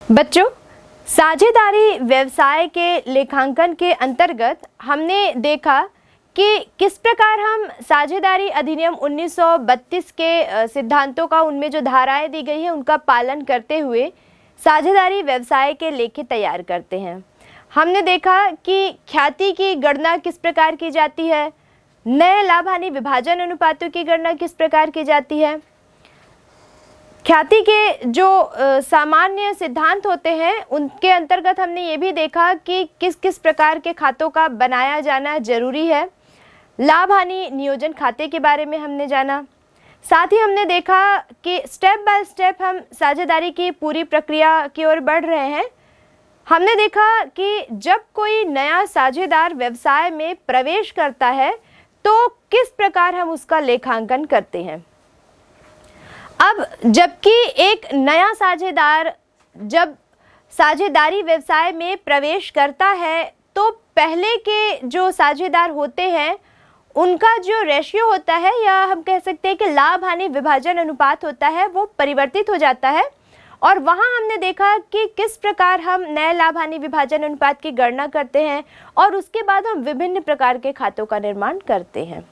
बच्चों, साझेदारी व्यवसाय के लेखांकन के अंतर्गत हमने देखा कि किस प्रकार हम साझेदारी अधिनियम 1932 के सिद्धांतों का, उनमें जो धाराएं दी गई हैं उनका पालन करते हुए साझेदारी व्यवसाय के लेखे तैयार करते हैं। हमने देखा कि ख्याति की गणना किस प्रकार की जाती है, नए लाभ हानि विभाजन अनुपातों की गणना किस प्रकार की जाती है, ख्याति के जो सामान्य सिद्धांत होते हैं उनके अंतर्गत हमने ये भी देखा कि किस किस प्रकार के खातों का बनाया जाना जरूरी है। लाभ हानि नियोजन खाते के बारे में हमने जाना। साथ ही हमने देखा कि स्टेप बाय स्टेप हम साझेदारी की पूरी प्रक्रिया की ओर बढ़ रहे हैं। हमने देखा कि जब कोई नया साझेदार व्यवसाय में प्रवेश करता है तो किस प्रकार हम उसका लेखांकन करते हैं। अब जबकि एक नया साझेदार जब साझेदारी व्यवसाय में प्रवेश करता है तो पहले के जो साझेदार होते हैं उनका जो रेशियो होता है, या हम कह सकते हैं कि लाभ हानि विभाजन अनुपात होता है, वो परिवर्तित हो जाता है। और वहाँ हमने देखा कि किस प्रकार हम नए लाभ हानि विभाजन अनुपात की गणना करते हैं और उसके बाद हम विभिन्न प्रकार के खातों का निर्माण करते हैं।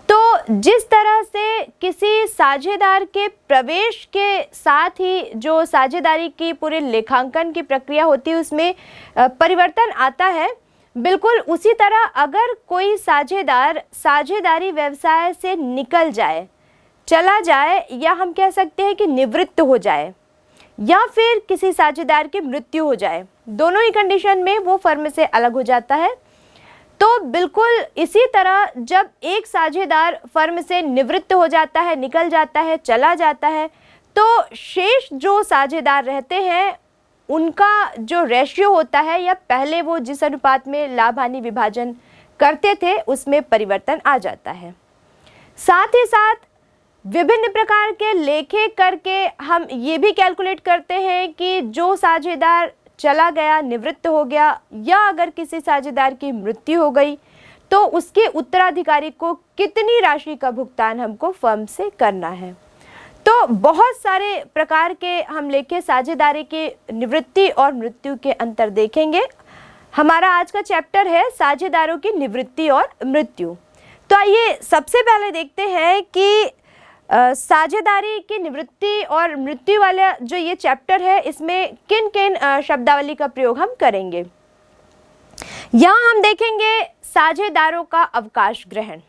तो जिस तरह से किसी साझेदार के प्रवेश के साथ ही जो साझेदारी की पूरे लेखांकन की प्रक्रिया होती है उसमें परिवर्तन आता है, बिल्कुल उसी तरह अगर कोई साझेदार साझेदारी व्यवसाय से निकल जाए, चला जाए, या हम कह सकते हैं कि निवृत्त हो जाए, या फिर किसी साझेदार की मृत्यु हो जाए, दोनों ही कंडीशन में वो फर्म से अलग हो जाता है। तो बिल्कुल इसी तरह जब एक साझेदार फर्म से निवृत्त हो जाता है, निकल जाता है, चला जाता है, तो शेष जो साझेदार रहते हैं उनका जो रेशियो होता है, या पहले वो जिस अनुपात में लाभ हानि विभाजन करते थे उसमें परिवर्तन आ जाता है। साथ ही साथ विभिन्न प्रकार के लेखे करके हम ये भी कैलकुलेट करते हैं कि जो साझेदार चला गया, निवृत्त हो गया, या अगर किसी साझेदार की मृत्यु हो गई तो उसके उत्तराधिकारी को कितनी राशि का भुगतान हमको फर्म से करना है। तो बहुत सारे प्रकार के हम लेखे साझेदारी के निवृत्ति और मृत्यु के अंतर देखेंगे। हमारा आज का चैप्टर है साझेदारों की निवृत्ति और मृत्यु। तो आइए सबसे पहले देखते हैं कि साझेदारी की निवृत्ति और मृत्यु वाला जो ये चैप्टर है इसमें किन किन शब्दावली का प्रयोग हम करेंगे। यहाँ हम देखेंगे साझेदारों का अवकाश ग्रहण,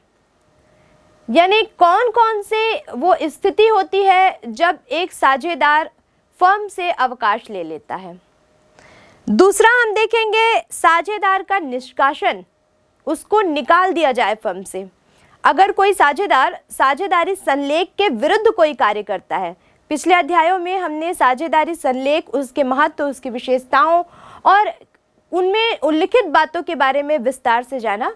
यानी कौन कौन से वो स्थिति होती है जब एक साझेदार फर्म से अवकाश ले लेता है। दूसरा हम देखेंगे साझेदार का निष्कासन, उसको निकाल दिया जाए फर्म से। अगर कोई साझेदार साझेदारी संलेख के विरुद्ध कोई कार्य करता है, पिछले अध्यायों में हमने साझेदारी संलेख, उसके महत्व, उसकी विशेषताओं और उनमें उल्लिखित बातों के बारे में विस्तार से जाना।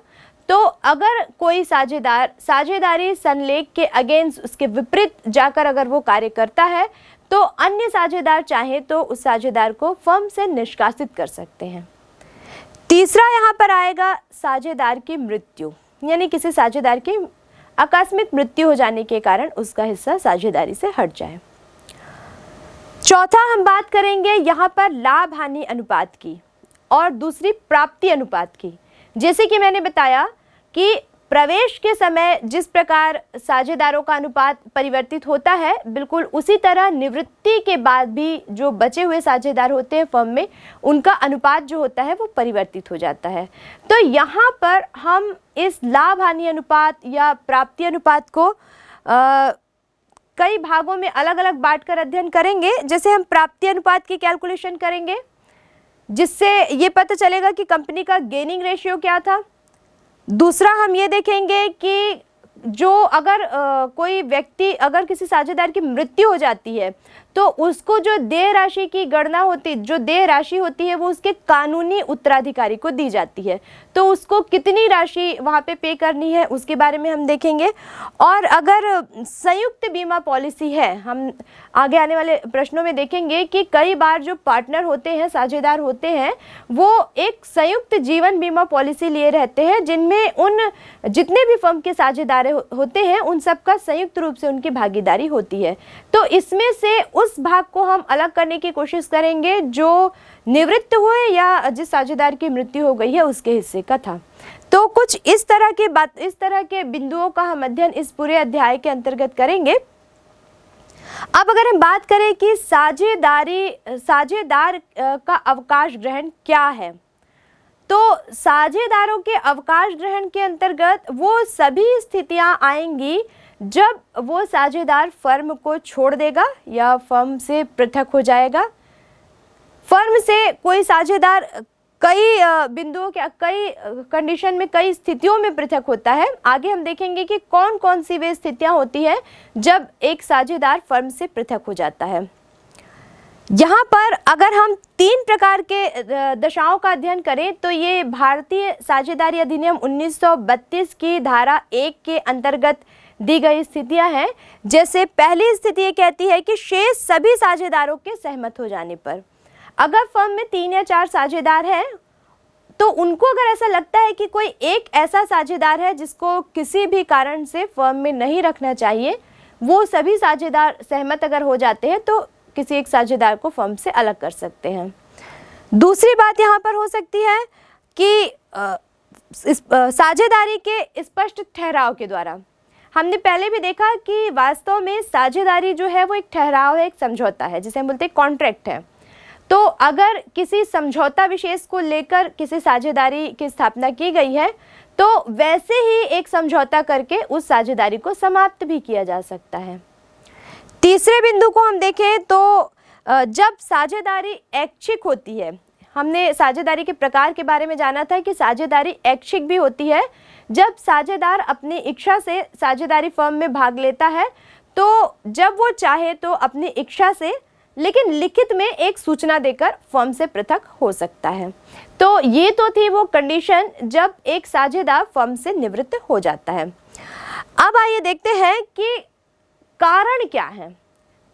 तो अगर कोई साझेदार साझेदारी संलेख के अगेंस्ट, उसके विपरीत जाकर अगर वो कार्य करता है तो अन्य साझेदार चाहे तो उस साझेदार को फर्म से निष्कासित कर सकते हैं। तीसरा यहाँ पर आएगा साझेदार की मृत्यु, यानी किसी साझेदार की आकस्मिक मृत्यु हो जाने के कारण उसका हिस्सा साझेदारी से हट जाए। चौथा हम बात करेंगे यहाँ पर लाभ हानि अनुपात की और दूसरी प्राप्ति अनुपात की। जैसे कि मैंने बताया कि प्रवेश के समय जिस प्रकार साझेदारों का अनुपात परिवर्तित होता है, बिल्कुल उसी तरह निवृत्ति के बाद भी जो बचे हुए साझेदार होते हैं फर्म में, उनका अनुपात जो होता है वो परिवर्तित हो जाता है। तो यहाँ पर हम इस लाभ हानि अनुपात या प्राप्ति अनुपात को कई भागों में अलग अलग बांटकर अध्ययन करेंगे। जैसे हम प्राप्ति अनुपात की कैलकुलेशन करेंगे, जिससे ये पता चलेगा कि कंपनी का गेनिंग रेशियो क्या था। दूसरा हम ये देखेंगे कि जो अगर कोई व्यक्ति, अगर किसी साझेदार की मृत्यु हो जाती है तो उसको जो देय राशि की गणना होती, जो देय राशि होती है वो उसके कानूनी उत्तराधिकारी को दी जाती है। तो उसको कितनी राशि वहाँ पे करनी है उसके बारे में हम देखेंगे। और अगर संयुक्त बीमा पॉलिसी है, हम आगे आने वाले प्रश्नों में देखेंगे कि कई बार जो पार्टनर होते हैं, साझेदार होते हैं, वो एक संयुक्त जीवन बीमा पॉलिसी लिए रहते हैं जिनमें उन जितने भी फर्म के साझेदार होते हैं उन सबका संयुक्त रूप से उनकी भागीदारी होती है। तो इसमें से उस भाग को हम अलग करने की कोशिश करेंगे जो निवृत्त हुए या जिस साझेदार की मृत्यु हो गई है उसके हिस्से का था। तो कुछ इस तरह के बिंदुओं का हम अध्ययन इस पूरे अध्याय के अंतर्गत करेंगे। अब अगर हम बात करें कि साझेदार का अवकाश ग्रहण क्या है, तो साझेदारों के अवकाश ग्रहण के अंतर्गत वो सभी स्थितियां आएंगी जब वो साझेदार फर्म को छोड़ देगा या फर्म से पृथक हो जाएगा। फर्म से कोई साझेदार कई बिंदुओं के कई कंडीशन में, कई स्थितियों में पृथक होता है। आगे हम देखेंगे कि कौन कौन सी वे स्थितियां होती हैं जब एक साझेदार फर्म से पृथक हो जाता है। यहाँ पर अगर हम 3 प्रकार के दशाओं का अध्ययन करें तो ये भारतीय साझेदारी अधिनियम 1932 की धारा 1 के अंतर्गत दी गई स्थितियां हैं। जैसे पहली स्थिति ये कहती है कि शेष सभी साझेदारों के सहमत हो जाने पर, अगर फर्म में 3 या 4 साझेदार हैं तो उनको अगर ऐसा लगता है कि कोई एक ऐसा साझेदार है जिसको किसी भी कारण से फर्म में नहीं रखना चाहिए, वो सभी साझेदार सहमत अगर हो जाते हैं तो किसी एक साझेदार को फर्म से अलग कर सकते हैं। दूसरी बात यहाँ पर हो सकती है कि साझेदारी के स्पष्ट ठहराव के द्वारा। हमने पहले भी देखा कि वास्तव में साझेदारी जो है वो एक ठहराव है, एक समझौता है, जिसे हम बोलते हैं कॉन्ट्रैक्ट है। तो अगर किसी समझौता विशेष को लेकर किसी साझेदारी की स्थापना की गई है तो वैसे ही एक समझौता करके उस साझेदारी को समाप्त भी किया जा सकता है। तीसरे बिंदु को हम देखें तो जब साझेदारी ऐच्छिक होती है, हमने साझेदारी के प्रकार के बारे में जाना था कि साझेदारी ऐच्छिक भी होती है। जब साझेदार अपनी इच्छा से साझेदारी फर्म में भाग लेता है तो जब वो चाहे तो अपनी इच्छा से, लेकिन लिखित में एक सूचना देकर फर्म से पृथक हो सकता है। तो ये तो थी वो कंडीशन जब एक साझेदार फर्म से निवृत्त हो जाता है। अब आइए देखते हैं कि कारण क्या है,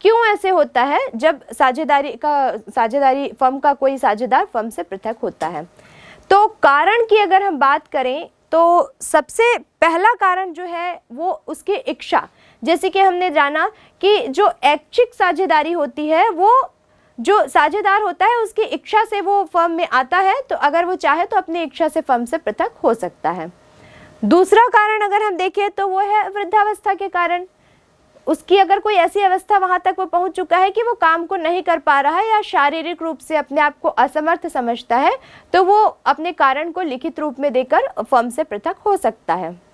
क्यों ऐसे होता है जब साझेदारी फर्म का कोई साझेदार फर्म से पृथक होता है। तो कारण की अगर हम बात करें तो सबसे पहला कारण जो है वो उसकी इच्छा। जैसे कि हमने जाना कि जो ऐच्छिक साझेदारी होती है वो जो साझेदार होता है उसकी इच्छा से वो फर्म में आता है, तो अगर वो चाहे तो अपनी इच्छा से फर्म से पृथक हो सकता है। दूसरा कारण अगर हम देखें तो वो है वृद्धावस्था के कारण। उसकी अगर कोई ऐसी अवस्था वहां तक वो पहुंच चुका है कि वो काम को नहीं कर पा रहा है या शारीरिक रूप से अपने आप को असमर्थ समझता है, तो वो अपने कारण को लिखित रूप में देकर फर्म से पृथक हो सकता है।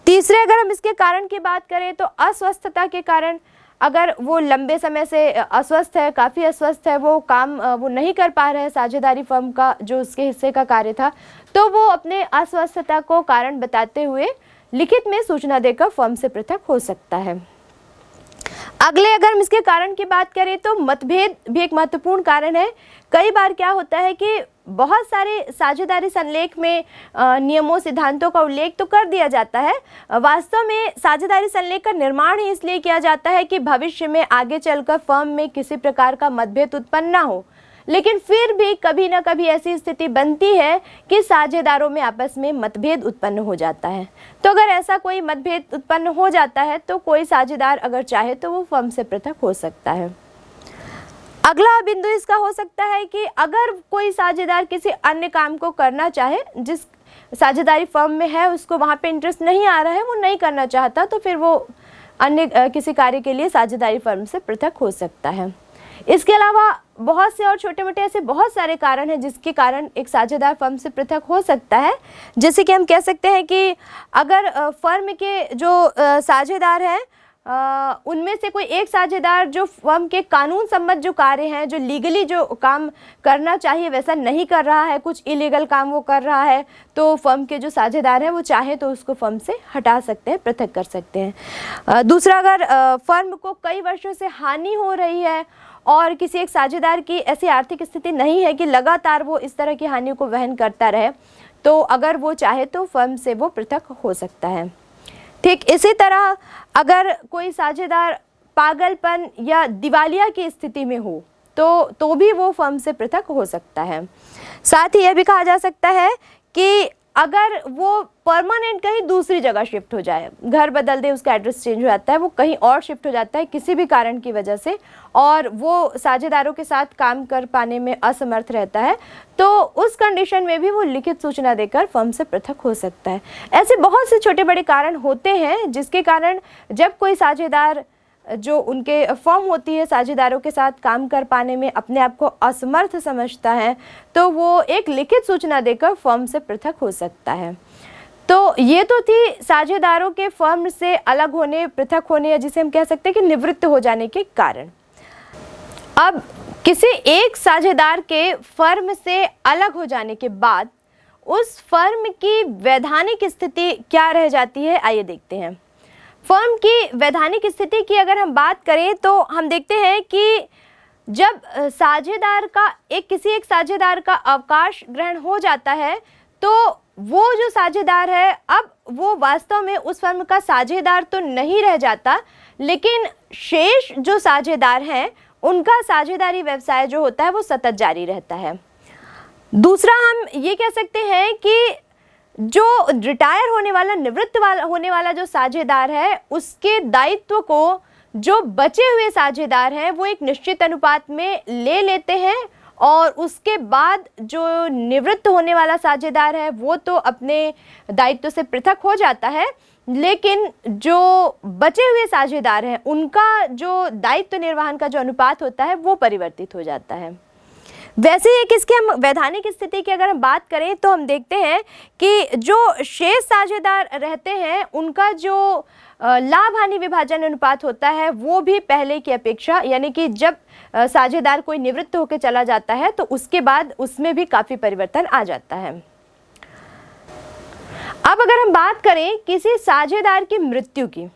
तीसरे अगर हम इसके कारण की बात करें तो अस्वस्थता के कारण, अगर वो लंबे समय से अस्वस्थ है, काफ़ी अस्वस्थ है, वो काम वो नहीं कर पा रहे हैं साझेदारी फर्म का जो उसके हिस्से का कार्य था, तो वो अपने अस्वस्थता को कारण बताते हुए लिखित में सूचना देकर फर्म से पृथक हो सकता है। अगले अगर हम इसके कारण की बात करें तो मतभेद भी एक महत्वपूर्ण कारण है। कई बार क्या होता है कि बहुत सारे साझेदारी संलेख में नियमों सिद्धांतों का उल्लेख तो कर दिया जाता है। वास्तव में साझेदारी संलेख का निर्माण ही इसलिए किया जाता है कि भविष्य में आगे चलकर फर्म में किसी प्रकार का मतभेद उत्पन्न ना हो, लेकिन फिर भी कभी ना कभी ऐसी स्थिति बनती है कि साझेदारों में आपस में मतभेद उत्पन्न हो जाता है। तो अगर ऐसा कोई मतभेद उत्पन्न हो जाता है तो कोई साझेदार अगर चाहे तो वो फर्म से पृथक हो सकता है। अगला बिंदु इसका हो सकता है कि अगर कोई साझेदार किसी अन्य काम को करना चाहे, जिस साझेदारी फर्म में है उसको वहाँ पे इंटरेस्ट नहीं आ रहा है, वो नहीं करना चाहता, तो फिर वो अन्य किसी कार्य के लिए साझेदारी फर्म से पृथक हो सकता है। इसके अलावा बहुत से और छोटे मोटे ऐसे बहुत सारे कारण हैं जिसके कारण एक साझेदार फर्म से पृथक हो सकता है। जैसे कि हम कह सकते हैं कि अगर फर्म के जो साझेदार हैं उनमें से कोई एक साझेदार जो फर्म के कानून सम्मत जो कार्य हैं, जो लीगली जो काम करना चाहिए वैसा नहीं कर रहा है, कुछ इलीगल काम वो कर रहा है, तो फर्म के जो साझेदार हैं वो चाहे तो उसको फर्म से हटा सकते हैं, पृथक कर सकते हैं। दूसरा, अगर फर्म को कई वर्षों से हानि हो रही है और किसी एक साझेदार की ऐसी आर्थिक स्थिति नहीं है कि लगातार वो इस तरह की हानि को वहन करता रहे, तो अगर वो चाहे तो फर्म से वो पृथक हो सकता है। ठीक इसी तरह अगर कोई साझेदार पागलपन या दिवालिया की स्थिति में हो तो भी वो फर्म से पृथक हो सकता है। साथ ही यह भी कहा जा सकता है कि अगर वो परमानेंट कहीं दूसरी जगह शिफ्ट हो जाए, घर बदल दे, उसका एड्रेस चेंज हो जाता है, वो कहीं और शिफ्ट हो जाता है किसी भी कारण की वजह से, और वो साझेदारों के साथ काम कर पाने में असमर्थ रहता है, तो उस कंडीशन में भी वो लिखित सूचना देकर फर्म से पृथक हो सकता है। ऐसे बहुत से छोटे बड़े कारण होते हैं जिसके कारण जब कोई साझेदार जो उनके फर्म होती है साझेदारों के साथ काम कर पाने में अपने आप को असमर्थ समझता है, तो वो एक लिखित सूचना देकर फर्म से पृथक हो सकता है। तो ये तो थी साझेदारों के फर्म से अलग होने, पृथक होने, या जिसे हम कह सकते हैं कि निवृत्त हो जाने के कारण। अब किसी एक साझेदार के फर्म से अलग हो जाने के बाद उस फर्म की वैधानिक स्थिति क्या रह जाती है, आइए देखते हैं। फर्म की वैधानिक स्थिति की अगर हम बात करें तो हम देखते हैं कि जब साझेदार का किसी एक साझेदार का अवकाश ग्रहण हो जाता है, तो वो जो साझेदार है अब वो वास्तव में उस फर्म का साझेदार तो नहीं रह जाता, लेकिन शेष जो साझेदार हैं उनका साझेदारी व्यवसाय जो होता है वो सतत जारी रहता है। दूसरा हम ये कह सकते हैं कि जो रिटायर होने वाला, निवृत्त होने वाला जो साझेदार है, उसके दायित्व को जो बचे हुए साझेदार हैं वो एक निश्चित अनुपात में ले लेते हैं, और उसके बाद जो निवृत्त होने वाला साझेदार है वो तो अपने दायित्व से पृथक हो जाता है, लेकिन जो बचे हुए साझेदार हैं उनका जो दायित्व निर्वहन का जो अनुपात होता है वो परिवर्तित हो जाता है। वैसे एक इसके हम वैधानिक स्थिति की अगर हम बात करें तो हम देखते हैं कि जो शेष साझेदार रहते हैं उनका जो लाभ हानि विभाजन अनुपात होता है वो भी पहले की अपेक्षा, यानी कि जब साझेदार कोई निवृत्त होकर चला जाता है तो उसके बाद उसमें भी काफ़ी परिवर्तन आ जाता है। अब अगर हम बात करें किसी साझेदार की मृत्यु की,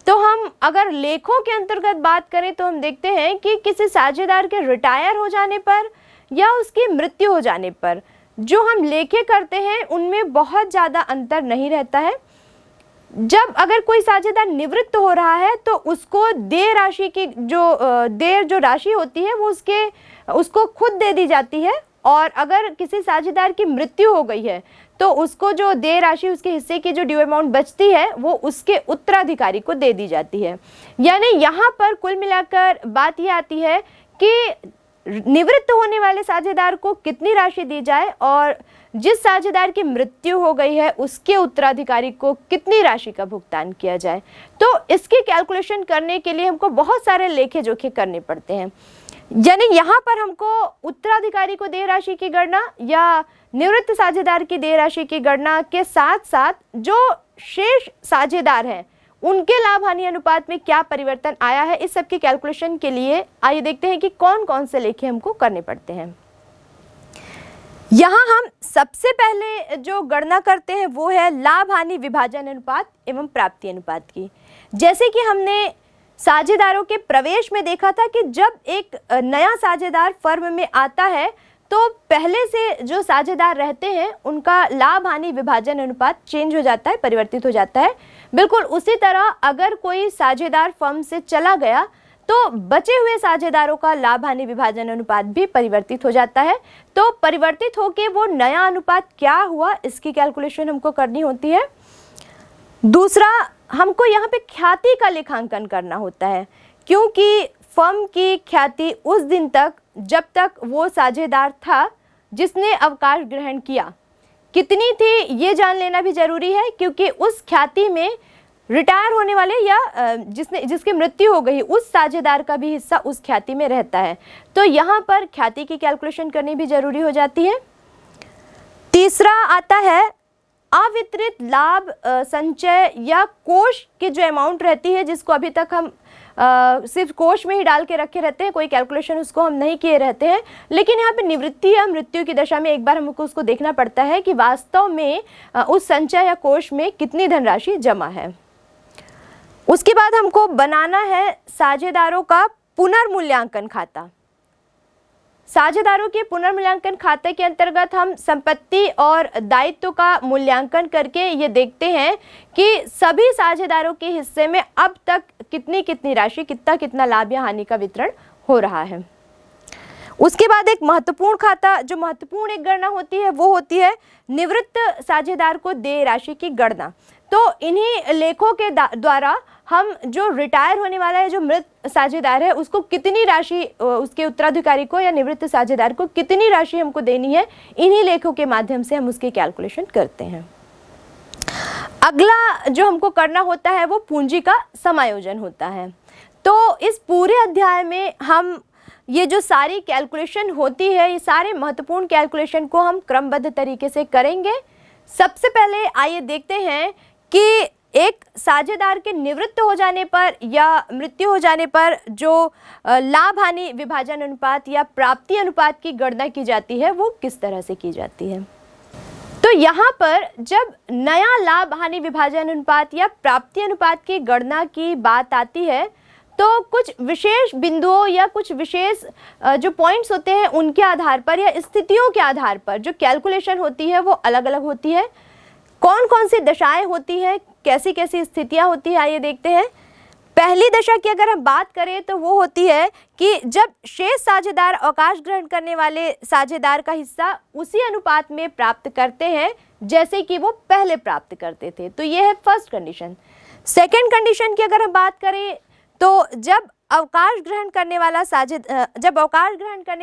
तो हम अगर लेखों के अंतर्गत बात करें तो हम देखते हैं कि किसी साझेदार के रिटायर हो जाने पर या उसकी मृत्यु हो जाने पर जो हम लेखे करते हैं उनमें बहुत ज़्यादा अंतर नहीं रहता है। जब अगर कोई साझेदार निवृत्त हो रहा है तो उसको देय राशि की जो राशि होती है वो उसको खुद दे दी जाती है, और अगर किसी साझेदार की मृत्यु हो गई है तो उसको जो देय राशि, उसके हिस्से की जो ड्यू अमाउंट बचती है वो उसके उत्तराधिकारी को दे दी जाती है। यानी यहाँ पर कुल मिलाकर बात ये आती है कि निवृत्त होने वाले साझेदार को कितनी राशि दी जाए और जिस साझेदार की मृत्यु हो गई है उसके उत्तराधिकारी को कितनी राशि का भुगतान किया जाए। तो इसकी कैलकुलेशन करने के लिए हमको बहुत सारे लेखे जोखे करने पड़ते हैं। यानी यहाँ पर हमको उत्तराधिकारी को देय राशि की गणना या निवृत्त साझेदार की देय राशि की गणना के साथ साथ जो शेष साझेदार हैं उनके लाभ हानि अनुपात में क्या परिवर्तन आया है, इस सब की कैलकुलेशन के लिए आइए देखते हैं कि कौन कौन से लेखे हमको करने पड़ते हैं। यहाँ हम सबसे पहले जो गणना करते हैं वो है लाभ हानि विभाजन अनुपात एवं प्राप्ति अनुपात की। जैसे कि हमने साझेदारों के प्रवेश में देखा था कि जब एक नया साझेदार फर्म में आता है तो पहले से जो साझेदार रहते हैं उनका लाभ हानि विभाजन अनुपात चेंज हो जाता है, परिवर्तित हो जाता है। बिल्कुल उसी तरह अगर कोई साझेदार फर्म से चला गया तो बचे हुए साझेदारों का लाभ हानि विभाजन अनुपात भी परिवर्तित हो जाता है। तो परिवर्तित होके वो नया अनुपात क्या हुआ इसकी कैलकुलेशन हमको करनी होती है। दूसरा, हमको यहाँ पे ख्याति का लेखांकन करना होता है, क्योंकि फर्म की ख्याति उस दिन तक जब तक वो साझेदार था जिसने अवकाश ग्रहण किया कितनी थी ये जान लेना भी जरूरी है, क्योंकि उस ख्याति में रिटायर होने वाले या जिसकी मृत्यु हो गई उस साझेदार का भी हिस्सा उस ख्याति में रहता है। तो यहाँ पर ख्याति की कैलकुलेशन करनी भी जरूरी हो जाती है। तीसरा आता है अवितरित लाभ संचय या कोष की जो अमाउंट रहती है, जिसको अभी तक हम सिर्फ कोष में ही डाल के रखे रहते हैं, कोई कैलकुलेशन उसको हम नहीं किए रहते हैं। लेकिन यहाँ पे निवृत्ति या मृत्यु की दशा में एक बार हमको उसको देखना पड़ता है कि वास्तव में उस संचय या कोष में कितनी धनराशि जमा है। उसके बाद हमको बनाना है साझेदारों का पुनर्मूल्यांकन खाता। साझेदारों के पुनर्मूल्यांकन खाते के अंतर्गत हम संपत्ति और दायित्व का मूल्यांकन करके ये देखते हैं कि सभी साझेदारों के हिस्से में अब तक कितनी राशि, कितना लाभ या हानि का वितरण हो रहा है। उसके बाद एक महत्वपूर्ण खाता, जो महत्वपूर्ण एक गणना होती है, वो होती है निवृत्त साझेदार को देय राशि की गणना। तो इन्हीं लेखों के द्वारा हम जो रिटायर होने वाला है, जो मृत साझेदार है, उसको कितनी राशि, उसके उत्तराधिकारी को या निवृत्त साझेदार को कितनी राशि हमको देनी है, इन्हीं लेखों के माध्यम से हम उसकी कैलकुलेशन करते हैं। अगला जो हमको करना होता है वो पूंजी का समायोजन होता है। तो इस पूरे अध्याय में हम ये जो सारी कैलकुलेशन होती है, ये सारे महत्वपूर्ण कैलकुलेशन को हम क्रमबद्ध तरीके से करेंगे। सबसे पहले आइए देखते हैं कि एक साझेदार के निवृत्त हो जाने पर या मृत्यु हो जाने पर जो लाभ हानि विभाजन अनुपात या प्राप्ति अनुपात की गणना की जाती है वो किस तरह से की जाती है। तो यहाँ पर जब नया लाभ हानि विभाजन अनुपात या प्राप्ति अनुपात की गणना की बात आती है तो कुछ विशेष बिंदुओं या कुछ विशेष जो पॉइंट्स होते हैं उनके आधार पर या स्थितियों के आधार पर जो कैलकुलेशन होती है वो अलग अलग होती है। कौन कौन सी दशाएं होती हैं, कैसी कैसी स्थितियां होती है, आइए देखते हैं। पहली दशा की अगर हम बात करें तो वो होती है कि जब शेष साझेदार अवकाश ग्रहण करने वाले साझेदार का हिस्सा उसी अनुपात में प्राप्त करते हैं जैसे कि वो पहले प्राप्त करते थे। तो ये है फर्स्ट कंडीशन। सेकेंड कंडीशन की अगर हम बात करें तो जब अवकाश ग्रहण करने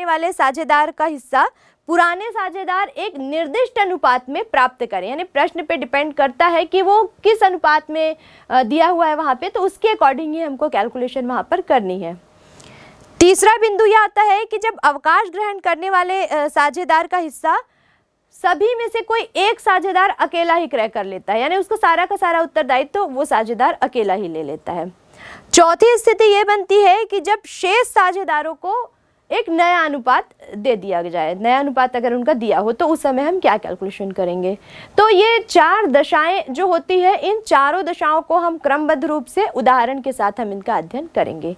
वाले साझेदार का हिस्सा पुराने साझेदार एक निर्दिष्ट अनुपात में प्राप्त करें, यानी प्रश्न पे डिपेंड करता है कि वो किस अनुपात में दिया हुआ है वहाँ पे, तो उसके अकॉर्डिंग ही हमको कैलकुलेशन वहाँ पर करनी है। तीसरा बिंदु यह आता है कि जब अवकाश ग्रहण करने वाले साझेदार का हिस्सा सभी में से कोई एक साझेदार अकेला ही क्रय कर लेता है, यानी उसको सारा का सारा उत्तरदायित्व तो वो साझेदार अकेला ही ले लेता है। चौथी स्थिति ये बनती है कि जब शेष साझेदारों को एक नया अनुपात दे दिया जाए, नया अनुपात अगर उनका दिया हो तो उस समय हम क्या कैलकुलेशन करेंगे। तो ये चार दशाएं जो होती है, इन चारों दशाओं को हम क्रमबद्ध रूप से उदाहरण के साथ हम इनका अध्ययन करेंगे।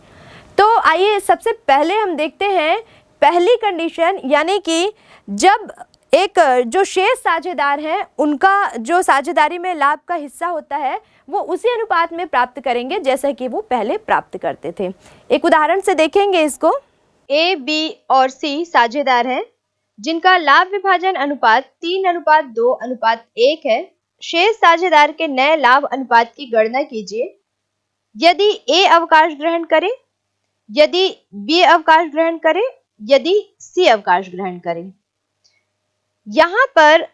तो आइए सबसे पहले हम देखते हैं पहली कंडीशन, यानी कि जब एक जो शेष साझेदार हैं उनका जो साझेदारी में लाभ का हिस्सा होता है वो उसी अनुपात में प्राप्त करेंगे जैसा कि वो पहले प्राप्त करते थे। एक उदाहरण से देखेंगे इसको। ए, बी और सी साझेदार हैं जिनका लाभ विभाजन अनुपात 3:2:1 है। शेष साझेदार के नए लाभ अनुपात की गणना कीजिए। यदि ए अवकाश ग्रहण करे, यदि बी अवकाश ग्रहण करे, यदि सी अवकाश ग्रहण करे। यहाँ पर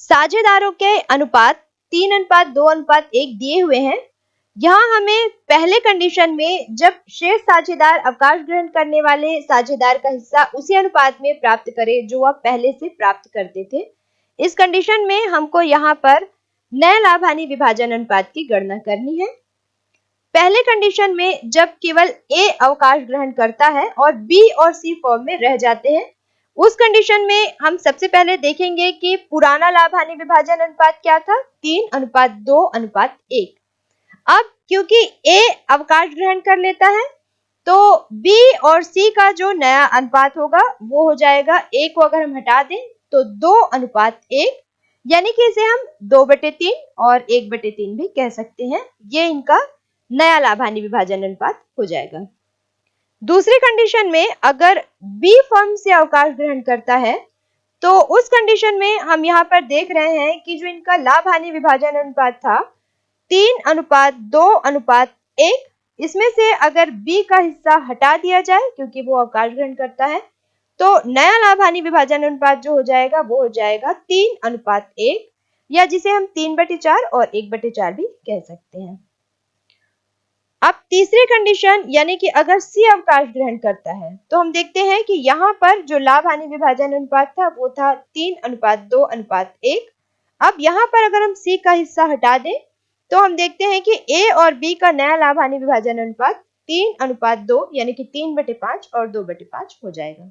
साझेदारों के अनुपात 3:2:1 दिए हुए हैं। यहाँ हमें पहले कंडीशन में जब शेष साझेदार अवकाश ग्रहण करने वाले साझेदार का हिस्सा उसी अनुपात में प्राप्त करे जो वह पहले से प्राप्त करते थे, इस कंडीशन में हमको यहाँ पर नए लाभ हानि विभाजन अनुपात की गणना करनी है। पहले कंडीशन में जब केवल ए अवकाश ग्रहण करता है और बी और सी फॉर्म में रह जाते हैं, उस कंडीशन में हम सबसे पहले देखेंगे कि पुराना लाभ हानि विभाजन अनुपात क्या था, 3:2:1। अब क्योंकि ए अवकाश ग्रहण कर लेता है तो बी और सी का जो नया अनुपात होगा वो हो जाएगा, ए को अगर हम हटा दें तो 2:1, यानी कि इसे हम 2/3 और 1/3 भी कह सकते हैं। ये इनका नया लाभ हानि विभाजन अनुपात हो जाएगा। दूसरी कंडीशन में अगर बी फर्म से अवकाश ग्रहण करता है तो उस कंडीशन में हम यहाँ पर देख रहे हैं कि जो इनका लाभ हानि विभाजन अनुपात था 3:2:1, इसमें से अगर बी का हिस्सा हटा दिया जाए क्योंकि वो अवकाश ग्रहण करता है, तो नया लाभ हानि विभाजन अनुपात जो हो जाएगा वो हो जाएगा 3:1, या जिसे हम 3/4 और 1/4 भी कह सकते हैं। अब तीसरी कंडीशन, यानी कि अगर सी अवकाश ग्रहण करता है, तो हम देखते हैं कि यहाँ पर जो लाभ हानि विभाजन अनुपात था वो था 3:2:1। अब यहाँ पर अगर हम सी का हिस्सा हटा दें तो हम देखते हैं कि ए और बी का नया लाभ हानि विभाजन अनुपात 3:2, यानी कि 3/5 और 2/5 हो जाएगा।